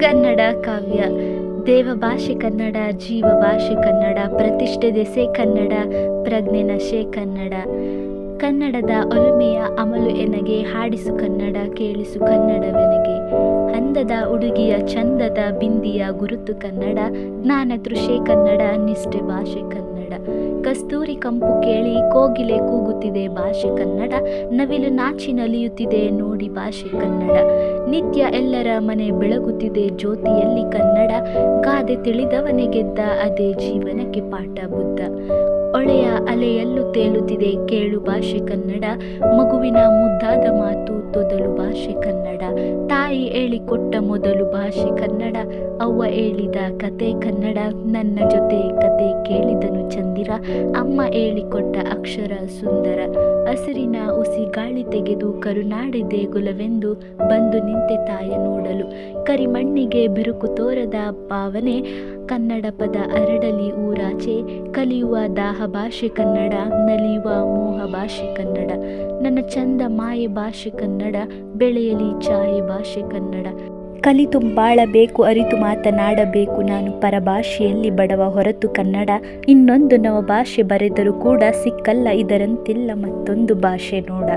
ಕನ್ನಡ ಕಾವ್ಯ. ದೇವಭಾಷೆ ಕನ್ನಡ, ಜೀವಭಾಷೆ ಕನ್ನಡ, ಪ್ರತಿಷ್ಠೆ ದೆಸೆ ಕನ್ನಡ, ಪ್ರಜ್ಞೆ ನಶೆ ಕನ್ನಡ. ಕನ್ನಡದ ಒಲುಮೆಯ ಅಮಲು ಎನಗೆ, ಹಾಡಿಸು ಕನ್ನಡ ಕೇಳಿಸು ಕನ್ನಡವೆನಗೆ. ಅಂದದ ಹುಡುಗಿಯ ಚಂದದ ಬಿಂದಿಯ ಗುರುತು ಕನ್ನಡ, ಜ್ಞಾನ ತೃಷೆ ಕನ್ನಡ, ನಿಷ್ಠೆ ಭಾಷೆ ಕನ್ನಡ. ಕಸ್ತೂರಿ ಕಂಪು ಕೇಳಿ ಕೋಗಿಲೆ ಕೂಗುತ್ತಿದೆ ಭಾಷೆ ಕನ್ನಡ, ನವಿಲು ನಾಚಿ ನಲಿಯುತ್ತಿದೆ ನೋಡಿ ಭಾಷೆ ಕನ್ನಡ. ನಿತ್ಯ ಎಲ್ಲರ ಮನೆ ಬೆಳಗುತ್ತಿದೆ ಜ್ಯೋತಿಯಲ್ಲಿ ಕನ್ನಡ, ಗಾದೆ ತಿಳಿದವನೇ ಗೆದ್ದ ಅದೇ ಜೀವನಕ್ಕೆ ಪಾಠ ಬುದ್ಧ. ಹೊಳೆಯ ಅಲೆಯಲ್ಲೂ ತೇಲುತ್ತಿದೆ ಕೇಳು ಭಾಷೆ ಕನ್ನಡ, ಮಗುವಿನ ಮುದ್ದಾದ ಮಾತು ತೊದಲು ಭಾಷೆ ಕನ್ನಡ. ತಾಯಿ ಹೇಳಿಕೊಟ್ಟ ಮೊದಲು ಭಾಷೆ ಕನ್ನಡ, ಅವ್ವ ಹೇಳಿದ ಕತೆ ಕನ್ನಡ, ನನ್ನ ಜೊತೆ ಕತೆ ಕೇಳಿದನು ಚಂದಿರ, ಅಮ್ಮ ಹೇಳಿಕೊಟ್ಟ ಅಕ್ಷರ ಸುಂದರ. ಹಸಿರಿನ ಉಸಿ ಗಾಳಿ ತೆಗೆದು ಕರುನಾಡಿ ದೇಗುಲವೆಂದು ಬಂದು ನಿಂತೆ ತಾಯ ನೋಡಲು, ಕರಿಮಣ್ಣಿಗೆ ಬಿರುಕು ತೋರದ ಭಾವನೆ ಕನ್ನಡ ಪದ ಹರಡಲಿ ಊರಾಚೆ, ಕಲಿಯುವ ದಾಹ ಭಾಷೆ ಕನ್ನಡ, ನಲಿಯುವ ಮೋಹ ಭಾಷೆ ಕನ್ನಡ. ನನ್ನ ಚಂದ ಮಾಯೆ ಭಾಷೆ ಕನ್ನಡ, ಬೆಳೆಯಲಿ ಛಾಯೆ ಭಾಷೆ ಕನ್ನಡ. ಕಲಿತು ಬಾಳಬೇಕು ಅರಿತು ಮಾತನಾಡಬೇಕು ನಾನು ಪರಭಾಷೆಯಲ್ಲಿ ಬಡವ ಹೊರತು ಕನ್ನಡ, ಇನ್ನೊಂದು ನವ ಭಾಷೆ ಬರೆದರೂ ಕೂಡ ಸಿಕ್ಕಲ್ಲ ಇದರಂತಿಲ್ಲ ಮತ್ತೊಂದು ಭಾಷೆ ನೋಡ.